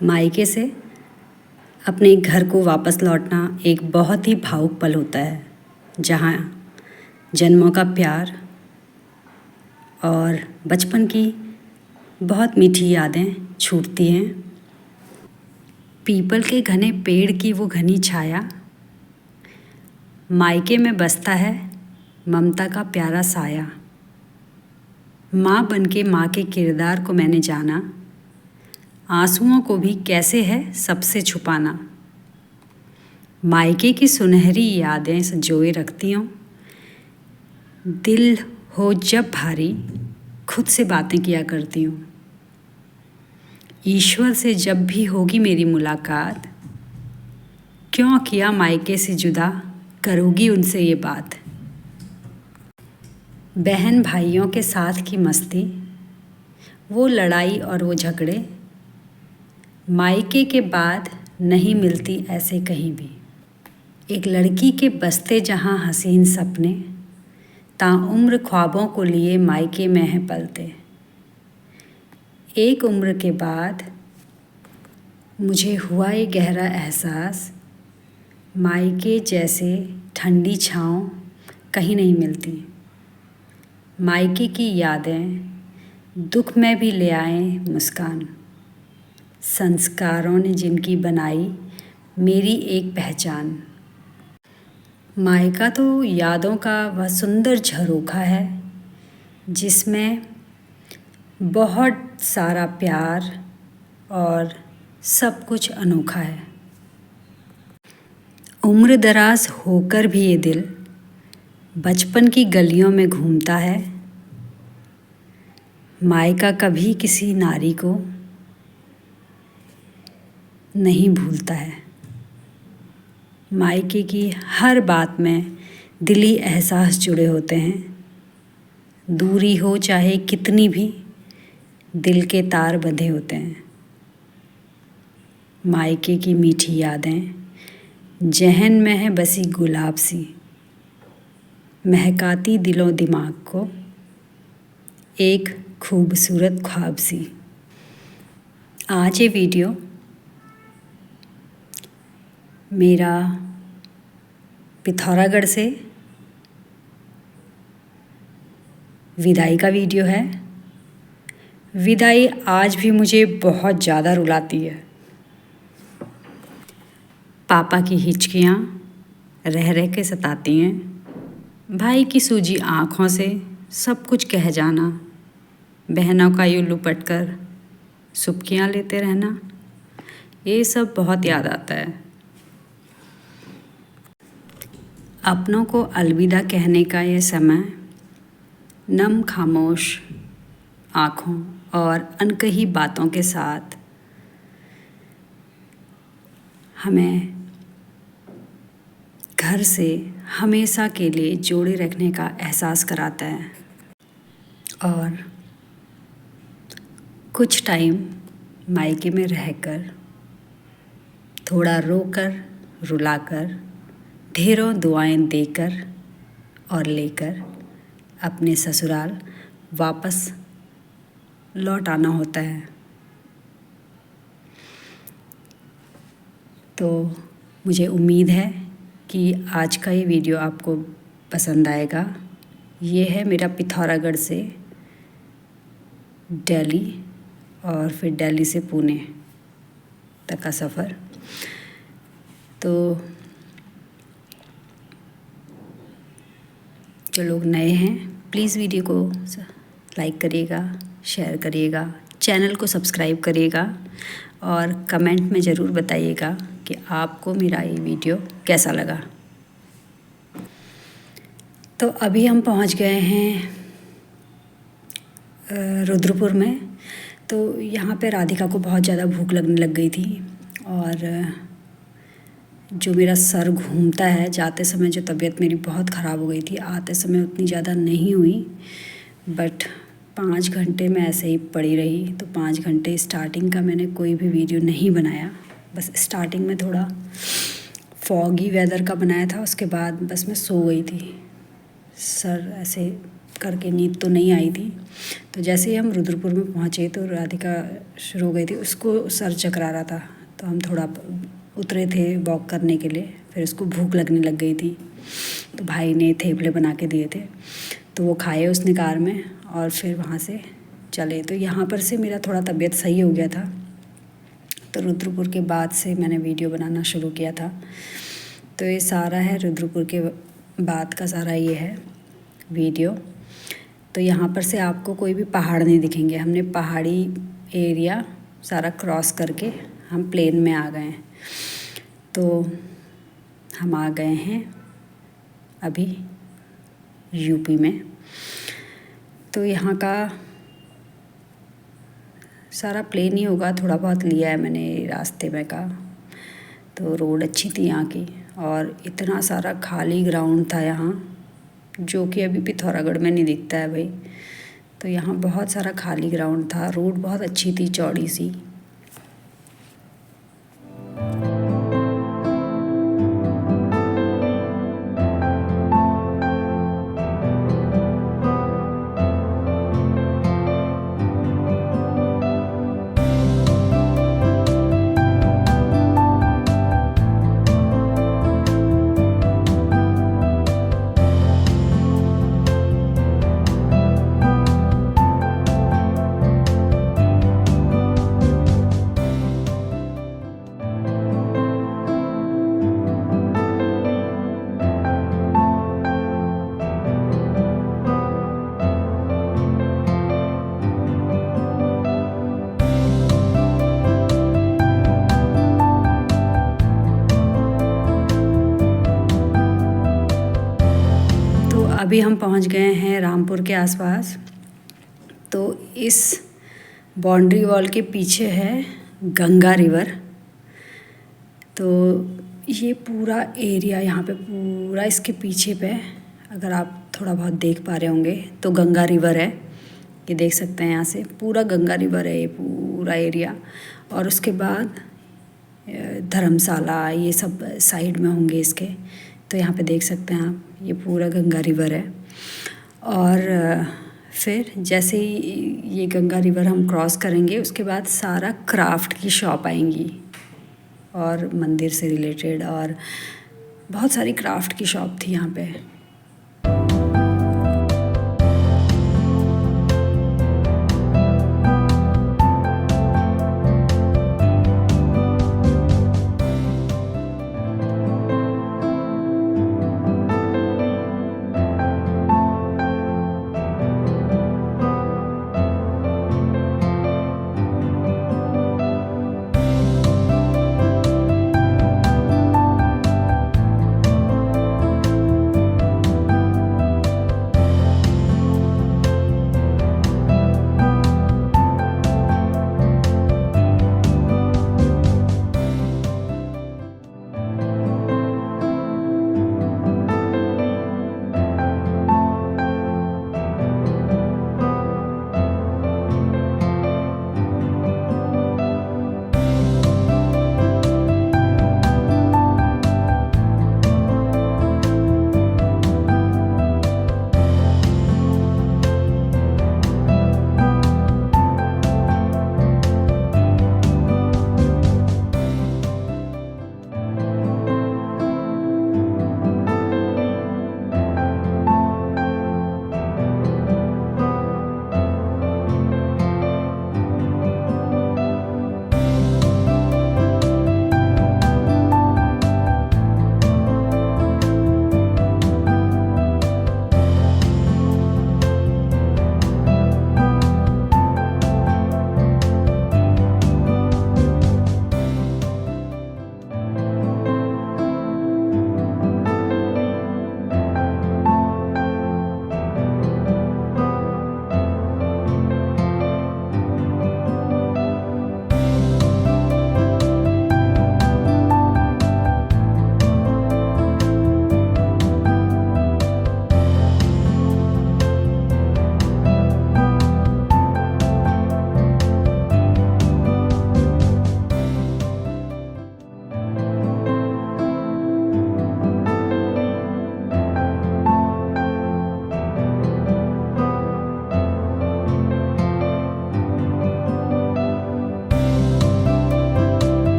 मायके से अपने घर को वापस लौटना एक बहुत ही भावुक पल होता है, जहाँ जन्मों का प्यार और बचपन की बहुत मीठी यादें छूटती हैं। पीपल के घने पेड़ की वो घनी छाया, मायके में बसता है ममता का प्यारा साया। माँ बनके माँ के किरदार को मैंने जाना, आंसुओं को भी कैसे है सबसे छुपाना। मायके की सुनहरी यादें संजोए रखती हूँ, दिल हो जब भारी खुद से बातें किया करती हूँ। ईश्वर से जब भी होगी मेरी मुलाकात, क्यों किया मायके से जुदा, करोगी उनसे ये बात। बहन भाइयों के साथ की मस्ती, वो लड़ाई और वो झगड़े, मायके के बाद नहीं मिलती ऐसे कहीं भी। एक लड़की के बसते जहाँ हसीन सपने, ताउम्र ख्वाबों को लिए मायके में है पलते। एक उम्र के बाद मुझे हुआ ये गहरा एहसास, मायके जैसे ठंडी छाँव कहीं नहीं मिलती। मायके की यादें दुख में भी ले आए मुस्कान, संस्कारों ने जिनकी बनाई मेरी एक पहचान। मायका तो यादों का वह सुंदर झरोखा है, जिसमें बहुत सारा प्यार और सब कुछ अनोखा है। उम्र दराज होकर भी ये दिल बचपन की गलियों में घूमता है। मायका कभी किसी नारी को नहीं भूलता है। मायके की हर बात में दिली एहसास जुड़े होते हैं। दूरी हो चाहे कितनी भी, दिल के तार बंधे होते हैं। मायके की मीठी यादें जहन में है बसी गुलाब सी, महकाती दिलों दिमाग को एक खूबसूरत ख्वाब सी। आज ये वीडियो मेरा पिथौरागढ़ से विदाई का वीडियो है। विदाई आज भी मुझे बहुत ज़्यादा रुलाती है। पापा की हिचकियाँ रह रह के सताती हैं। भाई की सूजी आँखों से सब कुछ कह जाना, बहनों का यूँ लुपट कर सुबकियाँ लेते रहना, ये सब बहुत याद आता है। अपनों को अलविदा कहने का ये समय नम खामोश आँखों और अनकही बातों के साथ हमें घर से हमेशा के लिए जोड़े रखने का एहसास कराता है। और कुछ टाइम मायके में रहकर, थोड़ा रोकर रुलाकर, ढेरों दुआएं देकर और लेकर अपने ससुराल वापस लौट आना होता है। तो मुझे उम्मीद है कि आज का ये वीडियो आपको पसंद आएगा। ये है मेरा पिथौरागढ़ से दिल्ली और फिर दिल्ली से पुणे तक का सफ़र। तो जो लोग नए हैं, प्लीज़ वीडियो को लाइक करिएगा, शेयर करिएगा, चैनल को सब्सक्राइब करिएगा और कमेंट में ज़रूर बताइएगा कि आपको मेरा ये वीडियो कैसा लगा। तो अभी हम पहुंच गए हैं रुद्रपुर में। तो यहाँ पे राधिका को बहुत ज़्यादा भूख लगने लग गई थी और जो मेरा सर घूमता है, जाते समय जो तबीयत मेरी बहुत ख़राब हो गई थी, आते समय उतनी ज़्यादा नहीं हुई, बट 5 घंटे में ऐसे ही पड़ी रही। तो 5 घंटे स्टार्टिंग का मैंने कोई भी वीडियो नहीं बनाया, बस स्टार्टिंग में थोड़ा फॉगी वेदर का बनाया था, उसके बाद बस मैं सो गई थी। सर ऐसे करके नींद तो नहीं आई थी। तो जैसे ही हम रुद्रपुर में पहुँचे तो राधिका शुरू हो गई थी, उसको सर चकरा रहा था। तो हम थोड़ा उतरे थे वॉक करने के लिए, फिर उसको भूख लगने लग गई थी। तो भाई ने थेपले बना के दिए थे, तो वो खाए उसने कार में और फिर वहाँ से चले। तो यहाँ पर से मेरा थोड़ा तबीयत सही हो गया था। तो रुद्रपुर के बाद से मैंने वीडियो बनाना शुरू किया था। तो ये सारा है रुद्रपुर के बाद का सारा ये है वीडियो। तो यहाँ पर से आपको कोई भी पहाड़ नहीं दिखेंगे। हमने पहाड़ी एरिया सारा क्रॉस करके हम प्लेन में आ गए हैं। तो हम आ गए हैं अभी यूपी में। तो यहाँ का सारा प्लेन ही होगा, थोड़ा बहुत लिया है मैंने रास्ते में का। तो रोड अच्छी थी यहाँ की, और इतना सारा खाली ग्राउंड था यहाँ, जो कि अभी पिथौरागढ़ में नहीं दिखता है भाई। तो यहाँ बहुत सारा खाली ग्राउंड था, रोड बहुत अच्छी थी, चौड़ी सी। अभी हम पहुंच गए हैं रामपुर के आसपास। तो इस बाउंड्री वॉल के पीछे है गंगा रिवर। तो ये पूरा एरिया यहाँ पे पूरा इसके पीछे पे, अगर आप थोड़ा बहुत देख पा रहे होंगे तो गंगा रिवर है। ये देख सकते हैं यहाँ से पूरा गंगा रिवर है ये पूरा एरिया। और उसके बाद धर्मशाला ये सब साइड में होंगे इसके। तो यहाँ पे देख सकते हैं आप, ये पूरा गंगा रिवर है। और फिर जैसे ही ये गंगा रिवर हम क्रॉस करेंगे, उसके बाद सारा क्राफ्ट की शॉप आएंगी और मंदिर से रिलेटेड, और बहुत सारी क्राफ्ट की शॉप थी यहाँ पे।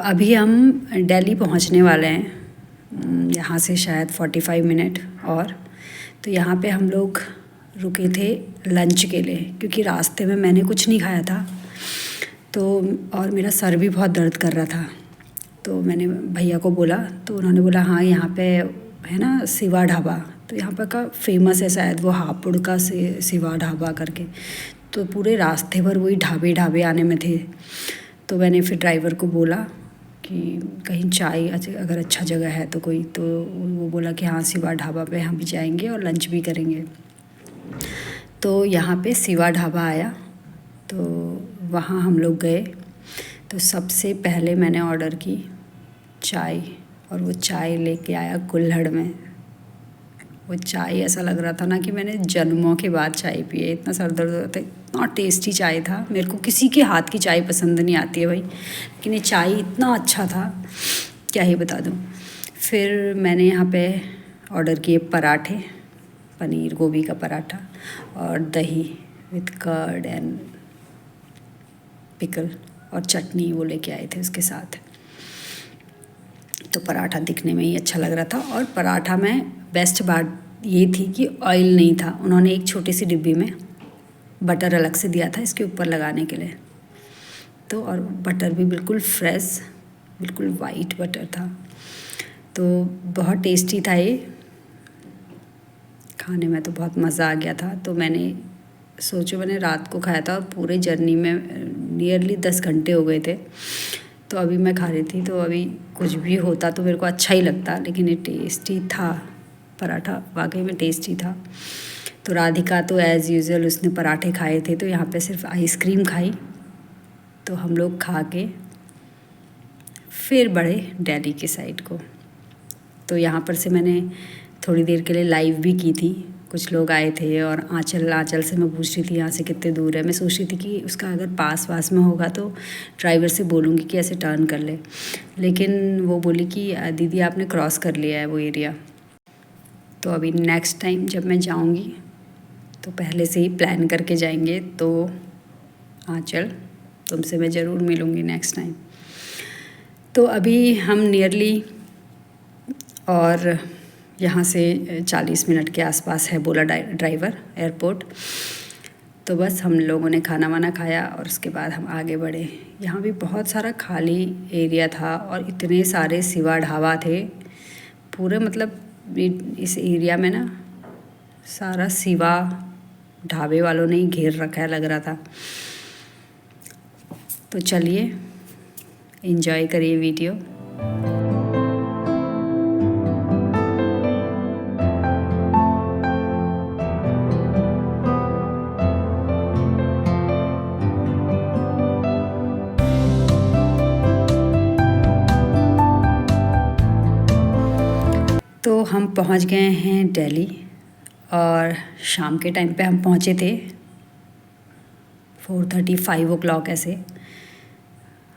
अभी हम दिल्ली पहुंचने वाले हैं, यहाँ से शायद 45 मिनट और। तो यहाँ पे हम लोग रुके थे लंच के लिए, क्योंकि रास्ते में मैंने कुछ नहीं खाया था तो, और मेरा सर भी बहुत दर्द कर रहा था। तो मैंने भैया को बोला तो उन्होंने बोला हाँ यहाँ पे है ना शिवा ढाबा, तो यहाँ पर का फेमस है शायद वो हापुड़ का शिवा ढाबा करके। तो पूरे रास्ते भर वही ढाबे ढाबे आने में थे। तो मैंने फिर ड्राइवर को बोला कि कहीं चाय अगर अच्छा जगह है तो कोई, तो वो बोला कि हाँ शिवा ढाबा पे हम भी जाएंगे और लंच भी करेंगे। तो यहाँ पे शिवा ढाबा आया तो वहाँ हम लोग गए। तो सबसे पहले मैंने ऑर्डर की चाय, और वो चाय लेके आया कुल्हड़ में। वो चाय ऐसा लग रहा था ना कि मैंने जन्मों के बाद चाय पी है, इतना सर दर्द होता था। इतना टेस्टी चाय था। मेरे को किसी के हाथ की चाय पसंद नहीं आती है भाई, लेकिन ये चाय इतना अच्छा था क्या ही बता दूँ। फिर मैंने यहाँ पे ऑर्डर किए पराठे, पनीर गोभी का पराठा और दही विथ कर्ड एंड पिकल, और चटनी वो लेके आए थे उसके साथ। तो पराठा दिखने में ही अच्छा लग रहा था, और पराठा में बेस्ट बात ये थी कि ऑयल नहीं था। उन्होंने एक छोटी सी डिब्बी में बटर अलग से दिया था इसके ऊपर लगाने के लिए। तो और बटर भी बिल्कुल फ्रेश, बिल्कुल वाइट बटर था। तो बहुत टेस्टी था ये, खाने में तो बहुत मज़ा आ गया था। तो मैंने रात को खाया था और पूरे जर्नी में नियरली 10 घंटे हो गए थे। तो अभी मैं खा रही थी, तो अभी कुछ भी होता तो मेरे को अच्छा ही लगता, लेकिन ये टेस्टी था। पराठा वाकई में टेस्टी था। तो राधिका तो एज़ यूजुअल उसने पराठे खाए थे, तो यहाँ पे सिर्फ आइसक्रीम खाई। तो हम लोग खा के फिर बढ़े दिल्ली के साइड को। तो यहाँ पर से मैंने थोड़ी देर के लिए लाइव भी की थी। कुछ लोग आए थे और आंचल से मैं पूछ रही थी यहाँ से कितने दूर है। मैं सोच रही थी कि उसका अगर पास में होगा तो ड्राइवर से बोलूँगी कि ऐसे टर्न कर ले, लेकिन वो बोली कि दीदी आपने क्रॉस कर लिया है वो एरिया। तो अभी नेक्स्ट टाइम जब मैं जाऊँगी तो पहले से ही प्लान करके जाएंगे। तो आंचल तुमसे मैं ज़रूर मिलूँगी नेक्स्ट टाइम। तो अभी हम नियरली और यहाँ से 40 मिनट के आसपास है बोला ड्राइवर एयरपोर्ट। तो बस हम लोगों ने खाना वाना खाया और उसके बाद हम आगे बढ़े। यहाँ भी बहुत सारा खाली एरिया था और इतने सारे शिवा ढाबा थे पूरे, मतलब इस एरिया में ना सारा शिवा ढाबे वालों ने ही घेर रखा है लग रहा था। तो चलिए एंजॉय करिए वीडियो। तो हम पहुंच गए हैं दिल्ली, और शाम के टाइम पे हम पहुंचे थे 4:30 5 o'clock ऐसे।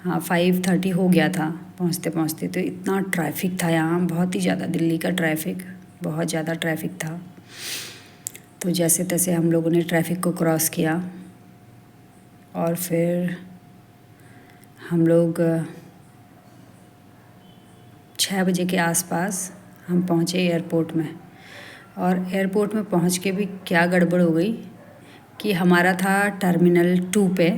हाँ 5:30 हो गया था पहुंचते पहुंचते। तो इतना ट्रैफिक था यहाँ, बहुत ही ज़्यादा, दिल्ली का ट्रैफिक बहुत ज़्यादा ट्रैफिक था। तो जैसे तैसे हम लोगों ने ट्रैफिक को क्रॉस किया और फिर हम लोग 6 बजे के आसपास हम पहुँचे एयरपोर्ट में। और एयरपोर्ट में पहुँच के भी क्या गड़बड़ हो गई कि हमारा था टर्मिनल 2 पे,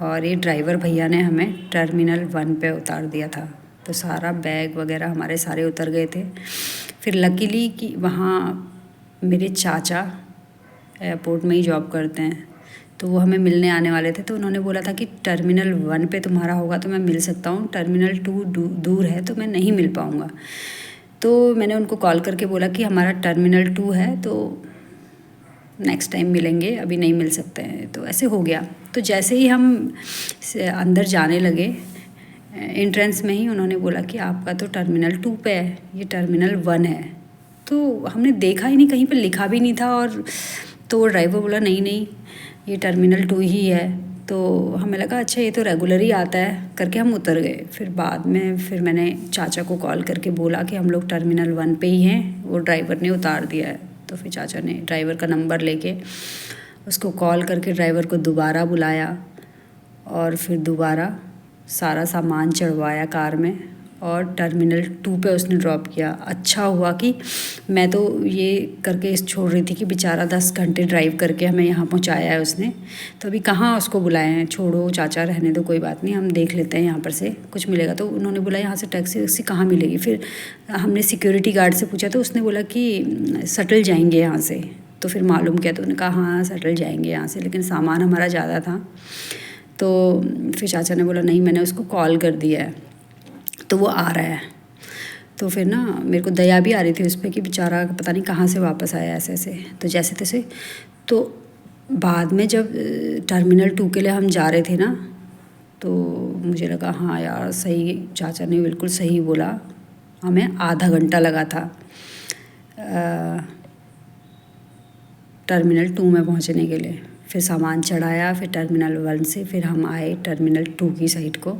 और ये ड्राइवर भैया ने हमें टर्मिनल 1 पे उतार दिया था। तो सारा बैग वगैरह हमारे सारे उतर गए थे। फिर लकीली कि वहाँ मेरे चाचा एयरपोर्ट में ही जॉब करते हैं, तो वो हमें मिलने आने वाले थे। तो उन्होंने बोला था कि टर्मिनल 1 पे तुम्हारा होगा तो मैं मिल सकता हूँ, टर्मिनल 2 दूर है तो मैं नहीं मिल पाऊँगा। तो मैंने उनको कॉल करके बोला कि हमारा टर्मिनल 2 है तो नेक्स्ट टाइम मिलेंगे, अभी नहीं मिल सकते हैं। तो ऐसे हो गया। तो जैसे ही हम अंदर जाने लगे एंट्रेंस में ही उन्होंने बोला कि आपका तो टर्मिनल 2 पे है, ये टर्मिनल 1 है। तो हमने देखा ही नहीं, कहीं पर लिखा भी नहीं था। और तो वो ड्राइवर बोला नहीं ये टर्मिनल 2 ही है। तो हमें लगा अच्छा ये तो रेगुलर ही आता है करके हम उतर गए। फिर बाद में फिर मैंने चाचा को कॉल करके बोला कि हम लोग टर्मिनल 1 पे ही हैं, वो ड्राइवर ने उतार दिया है। तो फिर चाचा ने ड्राइवर का नंबर लेके उसको कॉल करके ड्राइवर को दोबारा बुलाया, और फिर दोबारा सारा सामान चढ़वाया कार में और टर्मिनल 2 पे उसने ड्रॉप किया। अच्छा हुआ कि मैं तो ये करके छोड़ रही थी कि बेचारा 10 घंटे ड्राइव करके हमें यहाँ पहुँचाया है उसने, तो अभी कहाँ उसको बुलाए हैं। छोड़ो चाचा, रहने दो, कोई बात नहीं, हम देख लेते हैं यहाँ पर से कुछ मिलेगा। तो उन्होंने बोला यहाँ से टैक्सी वैक्सी कहाँ मिलेगी। फिर हमने सिक्योरिटी गार्ड से पूछा तो उसने बोला कि सटल जाएंगे यहाँ से। तो फिर मालूम किया तो उन्होंने कहा हाँ सटल जाएंगे यहाँ से, लेकिन सामान हमारा ज़्यादा था। तो फिर चाचा ने बोला नहीं, मैंने उसको कॉल कर दिया है तो वो आ रहा है। तो फिर ना मेरे को दया भी आ रही थी उस पर कि बेचारा पता नहीं कहाँ से वापस आया ऐसे ऐसे। तो जैसे तैसे तो बाद में जब टर्मिनल 2 के लिए हम जा रहे थे ना, तो मुझे लगा हाँ यार सही, चाचा ने बिल्कुल सही बोला। हमें आधा घंटा लगा था टर्मिनल 2 में पहुंचने के लिए। फिर सामान चढ़ाया, फिर टर्मिनल 1 से फिर हम आए टर्मिनल 2 की साइड को,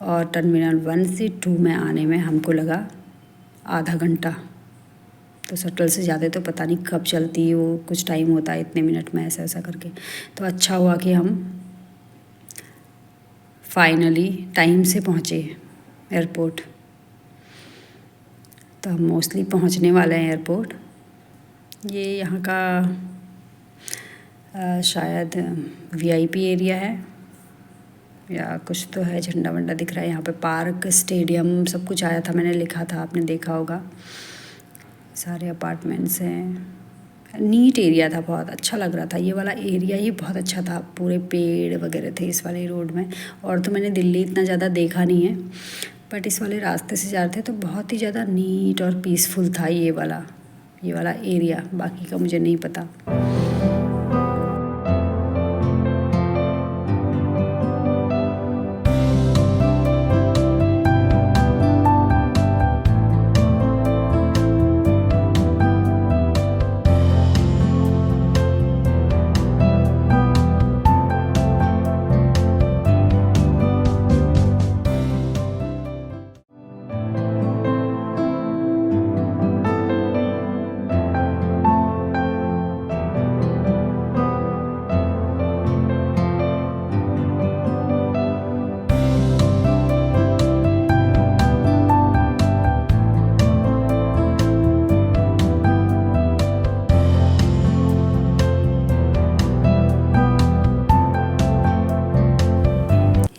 और टर्मिनल 1 से 2 में आने में हमको लगा आधा घंटा। तो शटल से जाते तो पता नहीं कब चलती है, वो कुछ टाइम होता है इतने मिनट में ऐसा ऐसा करके। तो अच्छा हुआ कि हम फाइनली टाइम से पहुँचे एयरपोर्ट। तो हम मोस्टली पहुँचने वाले हैं एयरपोर्ट। ये यहाँ का शायद वीआईपी एरिया है या कुछ तो है, झंडा वंडा दिख रहा है। यहाँ पे पार्क, स्टेडियम सब कुछ आया था, मैंने लिखा था, आपने देखा होगा। सारे अपार्टमेंट्स हैं, नीट एरिया था, बहुत अच्छा लग रहा था। ये वाला एरिया ही बहुत अच्छा था, पूरे पेड़ वगैरह थे इस वाले रोड में। और तो मैंने दिल्ली इतना ज़्यादा देखा नहीं है, बट इस वाले रास्ते से जा रहे थे तो बहुत ही ज़्यादा नीट और पीसफुल था ये वाला एरिया। बाकी का मुझे नहीं पता।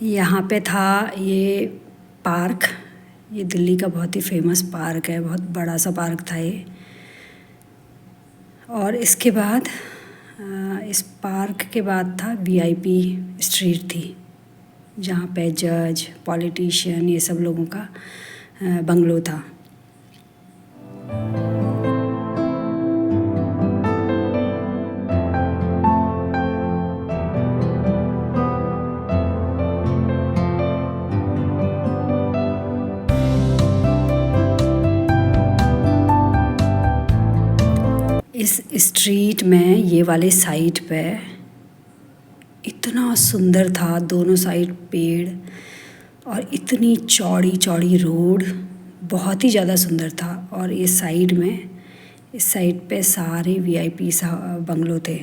यहाँ पे था ये पार्क, ये दिल्ली का बहुत ही फेमस पार्क है, बहुत बड़ा सा पार्क था ये। और इसके बाद इस पार्क के बाद था वीआईपी स्ट्रीट थी, जहाँ पे जज, पॉलिटिशियन, ये सब लोगों का बंगलो था। इस स्ट्रीट में ये वाले साइड पे इतना सुंदर था, दोनों साइड पेड़ और इतनी चौड़ी चौड़ी रोड, बहुत ही ज़्यादा सुंदर था। और इस साइड में, इस साइड पे सारे वीआईपी बंगलो थे।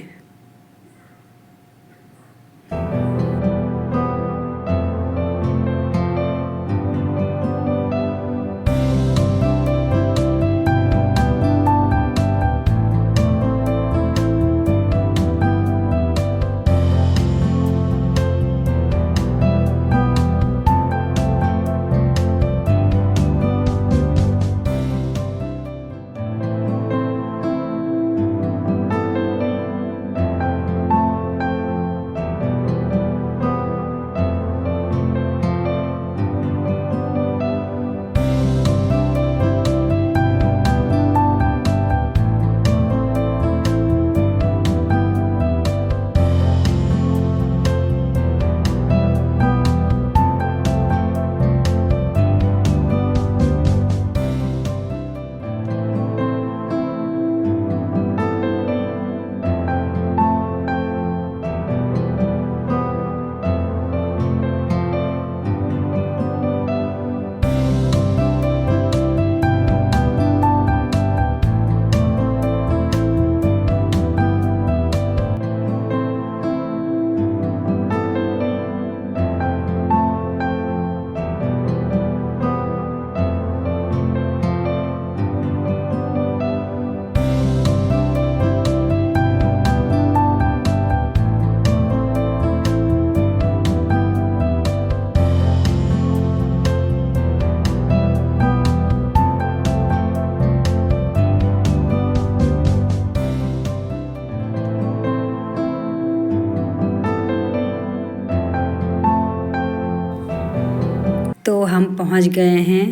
हम पहुंच गए हैं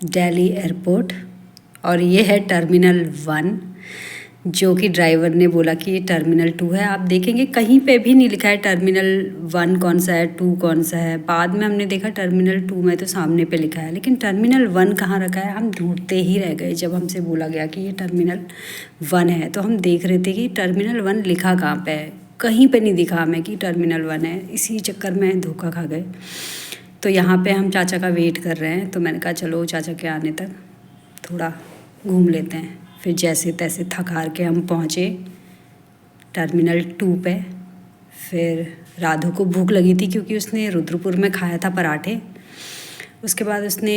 दिल्ली एयरपोर्ट और ये है टर्मिनल 1, जो कि ड्राइवर ने बोला कि ये टर्मिनल 2 है। आप देखेंगे कहीं पे भी नहीं लिखा है टर्मिनल 1 कौन सा है, 2 कौन सा है। बाद में हमने देखा टर्मिनल 2 में तो सामने पे लिखा है, लेकिन टर्मिनल 1 कहाँ रखा है हम ढूंढते ही रह गए। जब हमसे बोला गया कि ये टर्मिनल 1 है तो हम देख रहे थे कि टर्मिनल 1 लिखा कहाँ पे है, कहीं पे नहीं दिखा हमें कि टर्मिनल 1 है। इसी चक्कर में धोखा खा गए। तो यहाँ पे हम चाचा का वेट कर रहे हैं, तो मैंने कहा चलो चाचा के आने तक थोड़ा घूम लेते हैं। फिर जैसे तैसे थक हार के हम पहुँचे टर्मिनल 2 पे। फिर राधू को भूख लगी थी क्योंकि उसने रुद्रपुर में खाया था पराठे। उसके बाद उसने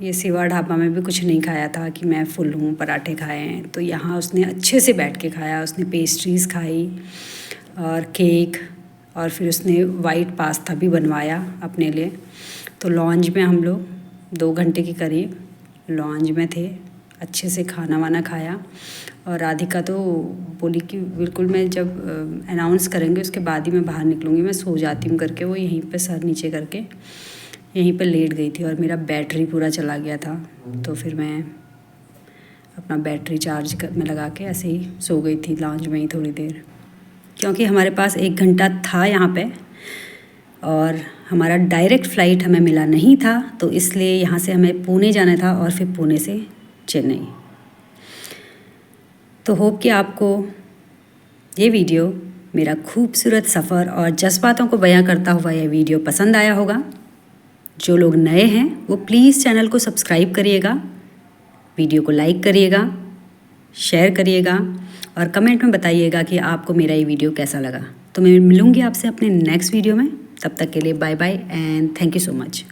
ये सिवा ढाबा में भी कुछ नहीं खाया था कि मैं फुल हूँ, पराठे खाए हैं। तो यहाँ उसने अच्छे से बैठ के खाया। उसने पेस्ट्रीज़ खाई और केक, और फिर उसने वाइट पास्ता भी बनवाया अपने लिए। तो लॉन्ज में हम लोग 2 घंटे के करीब लॉन्ज में थे, अच्छे से खाना वाना खाया। और राधिका तो बोली कि बिल्कुल मैं जब अनाउंस करेंगे उसके बाद ही मैं बाहर निकलूँगी, मैं सो जाती हूँ करके वो यहीं पे सर नीचे करके यहीं पे लेट गई थी। और मेरा बैटरी पूरा चला गया था, तो फिर मैं अपना बैटरी चार्ज में लगा के ऐसे ही सो गई थी लॉन्ज में ही थोड़ी देर, क्योंकि हमारे पास 1 घंटा था यहाँ पे और हमारा डायरेक्ट फ़्लाइट हमें मिला नहीं था। तो इसलिए यहाँ से हमें पुणे जाना था और फिर पुणे से चेन्नई। तो होप कि आपको ये वीडियो, मेरा खूबसूरत सफ़र और जज्बातों को बयां करता हुआ यह वीडियो पसंद आया होगा। जो लोग नए हैं वो प्लीज़ चैनल को सब्सक्राइब करिएगा, वीडियो को लाइक करिएगा, शेयर करिएगा और कमेंट में बताइएगा कि आपको मेरा ये वीडियो कैसा लगा। तो मैं मिलूँगी आपसे अपने नेक्स्ट वीडियो में। तब तक के लिए bye bye and thank you so much.